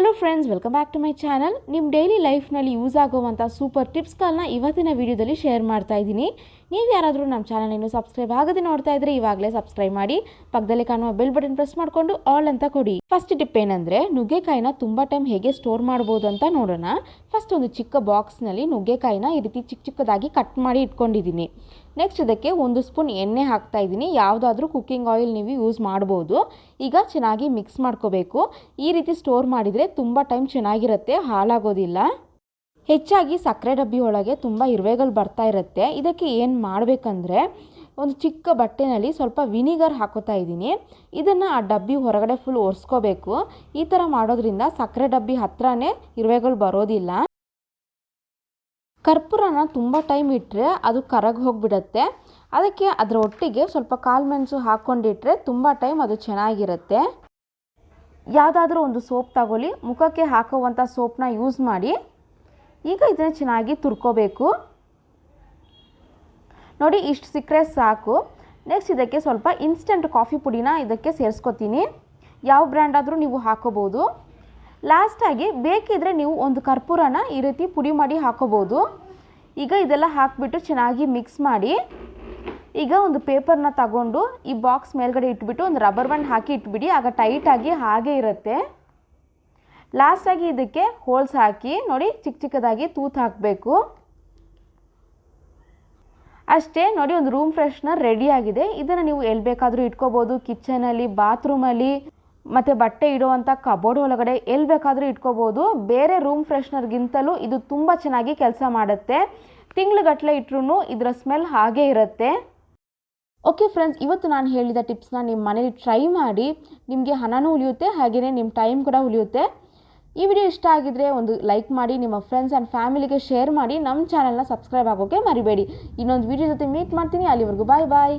Hello friends, welcome back to my channel. ನಿಮ್ಮ daily ಲೈಫ್ನಲ್ಲಿ use ಆಗುವಂಥ ಸೂಪರ್ ಟಿಪ್ಸ್ಗಳನ್ನ ಇವತ್ತಿನ ವಿಡಿಯೋದಲ್ಲಿ ಶೇರ್ ಮಾಡ್ತಾ ಇದ್ದೀನಿ. ನೀವು ಯಾರಾದರೂ ನಮ್ಮ ಚಾನಲ್ ಇನ್ನೂ ಸಬ್ಸ್ಕ್ರೈಬ್ ಆಗದೆ ನೋಡ್ತಾ ಇದ್ರೆ ಇವಾಗಲೇ ಸಬ್ಸ್ಕ್ರೈಬ್ ಮಾಡಿ, ಪಕ್ಕದಲ್ಲಿ ಕಾಣುವ ಬೆಲ್ ಬಟನ್ ಪ್ರೆಸ್ ಮಾಡಿಕೊಂಡು ಆಲ್ ಅಂತ ಕೊಡಿ. ಫಸ್ಟ್ ಟಿಪ್ ಏನಂದರೆ, ನುಗ್ಗೆಕಾಯಿನ ತುಂಬ ಟೈಮ್ ಹೇಗೆ ಸ್ಟೋರ್ ಮಾಡ್ಬೋದು ಅಂತ ನೋಡೋಣ. ಫಸ್ಟ್ ಒಂದು ಚಿಕ್ಕ ಬಾಕ್ಸ್ನಲ್ಲಿ ನುಗ್ಗೆಕಾಯಿನ ಈ ರೀತಿ ಚಿಕ್ಕ ಚಿಕ್ಕದಾಗಿ ಕಟ್ ಮಾಡಿ ಇಟ್ಕೊಂಡಿದ್ದೀನಿ. ನೆಕ್ಸ್ಟ್ ಇದಕ್ಕೆ 1 ಸ್ಪೂನ್ ಎಣ್ಣೆ ಹಾಕ್ತಾ ಇದ್ದೀನಿ. ಯಾವುದಾದ್ರೂ ಕುಕ್ಕಿಂಗ್ ಆಯಿಲ್ ನೀವು ಯೂಸ್ ಮಾಡ್ಬೋದು. ಈಗ ಚೆನ್ನಾಗಿ ಮಿಕ್ಸ್ ಮಾಡ್ಕೋಬೇಕು. ಈ ರೀತಿ ಸ್ಟೋರ್ ಮಾಡಿದರೆ ತುಂಬ ಟೈಮ್ ಚೆನ್ನಾಗಿರುತ್ತೆ, ಹಾಳಾಗೋದಿಲ್ಲ. ಹೆಚ್ಚಾಗಿ ಸಕ್ಕರೆ ಡಬ್ಬಿ ಒಳಗೆ ತುಂಬ ಇರುವೆಗಳು ಬರ್ತಾ ಇರುತ್ತೆ. ಇದಕ್ಕೆ ಏನು ಮಾಡಬೇಕಂದ್ರೆ, ಒಂದು ಚಿಕ್ಕ ಬಟ್ಟೆನಲ್ಲಿ ಸ್ವಲ್ಪ ವಿನಿಗರ್ ಹಾಕೋತಾ ಇದ್ದೀನಿ. ಇದನ್ನು ಆ ಡಬ್ಬಿ ಹೊರಗಡೆ ಫುಲ್ ಒರೆಸ್ಕೋಬೇಕು. ಈ ಥರ ಮಾಡೋದ್ರಿಂದ ಸಕ್ಕರೆ ಡಬ್ಬಿ ಹತ್ರನೇ ಇರುವೆಗಳು ಬರೋದಿಲ್ಲ. ಕರ್ಪೂರನ ತುಂಬ ಟೈಮ್ ಇಟ್ಟರೆ ಅದು ಕರಗಿ ಹೋಗಿಬಿಡುತ್ತೆ. ಅದಕ್ಕೆ ಅದರ ಒಟ್ಟಿಗೆ ಸ್ವಲ್ಪ ಕಾಳು ಮೆಣಸು ಹಾಕ್ಕೊಂಡಿಟ್ರೆ ತುಂಬ ಟೈಮ್ ಅದು ಚೆನ್ನಾಗಿರುತ್ತೆ. ಯಾವುದಾದ್ರೂ ಒಂದು ಸೋಪ್ ತಗೊಳ್ಳಿ, ಮುಖಕ್ಕೆ ಹಾಕುವಂಥ ಸೋಪ್ನ ಯೂಸ್ ಮಾಡಿ. ಈಗ ಇದನ್ನು ಚೆನ್ನಾಗಿ ತುರ್ಕೋಬೇಕು. ನೋಡಿ, ಇಷ್ಟು ಸಿಕ್ಕರೆ ಸಾಕು. ನೆಕ್ಸ್ಟ್ ಇದಕ್ಕೆ ಸ್ವಲ್ಪ ಇನ್ಸ್ಟೆಂಟ್ ಕಾಫಿ ಪುಡಿನ ಇದಕ್ಕೆ ಸೇರಿಸ್ಕೊತೀನಿ. ಯಾವ ಬ್ರ್ಯಾಂಡ್ ಆದರೂ ನೀವು ಹಾಕೋಬೋದು. ಲಾಸ್ಟಾಗಿ ಬೇಕಿದ್ರೆ ನೀವು ಒಂದು ಕರ್ಪೂರನ ಈ ರೀತಿ ಪುಡಿ ಮಾಡಿ ಹಾಕೋಬೋದು. ಈಗ ಇದೆಲ್ಲ ಹಾಕಿಬಿಟ್ಟು ಚೆನ್ನಾಗಿ ಮಿಕ್ಸ್ ಮಾಡಿ. ಈಗ ಒಂದು ಪೇಪರ್ನ ತಗೊಂಡು ಈ ಬಾಕ್ಸ್ ಮೇಲ್ಗಡೆ ಇಟ್ಬಿಟ್ಟು ಒಂದು ರಬ್ಬರ್ ಬ್ಯಾಂಡ್ ಹಾಕಿ ಇಟ್ಬಿಡಿ. ಆಗ ಟೈಟಾಗಿ ಹಾಗೆ ಇರುತ್ತೆ. ಲಾಸ್ಟಾಗಿ ಇದಕ್ಕೆ ಹೋಲ್ಸ್ ಹಾಕಿ ನೋಡಿ, ಚಿಕ್ಕ ಚಿಕ್ಕದಾಗಿ ತೂತು ಹಾಕಬೇಕು. ಅಷ್ಟೇ ನೋಡಿ, ಒಂದು ರೂಮ್ ಫ್ರೆಶ್ನರ್ ರೆಡಿ ಆಗಿದೆ. ಇದನ್ನು ನೀವು ಎಲ್ಲಿ ಬೇಕಾದರೂ ಇಟ್ಕೋಬೋದು. ಕಿಚನಲ್ಲಿ, ಬಾತ್ರೂಮಲ್ಲಿ, ಮತ್ತು ಬಟ್ಟೆ ಇಡುವಂಥ ಕಬೋರ್ಡ್ ಒಳಗಡೆ ಎಲ್ಲಿ ಬೇಕಾದರೂ ಇಟ್ಕೋಬೋದು. ಬೇರೆ ರೂಮ್ ಫ್ರೆಶ್ನರ್ಗಿಂತಲೂ ಇದು ತುಂಬ ಚೆನ್ನಾಗಿ ಕೆಲಸ ಮಾಡುತ್ತೆ. ತಿಂಗ್ಳುಗಟ್ಟಲೆ ಇಟ್ಟರೂ ಇದರ ಸ್ಮೆಲ್ ಹಾಗೇ ಇರುತ್ತೆ. ಓಕೆ ಫ್ರೆಂಡ್ಸ್, ಇವತ್ತು ನಾನು ಹೇಳಿದ ಟಿಪ್ಸ್ನ ನಿಮ್ಮ ಮನೇಲಿ ಟ್ರೈ ಮಾಡಿ. ನಿಮಗೆ ಹಣನೂ ಉಳಿಯುತ್ತೆ, ಹಾಗೆಯೇ ನಿಮ್ಮ ಟೈಮ್ ಕೂಡ ಉಳಿಯುತ್ತೆ. ಈ ವಿಡಿಯೋ ಇಷ್ಟ ಆಗಿದ್ರೆ ಒಂದು ಲೈಕ್ ಮಾಡಿ, ನಿಮ್ಮ ಫ್ರೆಂಡ್ಸ್ ಆ್ಯಂಡ್ ಫ್ಯಾಮಿಲಿಗೆ ಶೇರ್ ಮಾಡಿ. ನಮ್ಮ ಚಾನಲ್ನ ಸಬ್ಸ್ಕ್ರೈಬ್ ಆಗೋಕ್ಕೆ ಮರಿಬೇಡಿ. ಇನ್ನೊಂದು ವಿಡಿಯೋ ಜೊತೆ ಮೀಟ್ ಮಾಡ್ತೀನಿ. ಅಲ್ಲಿವರೆಗೂ ಬಾಯ್ ಬಾಯ್.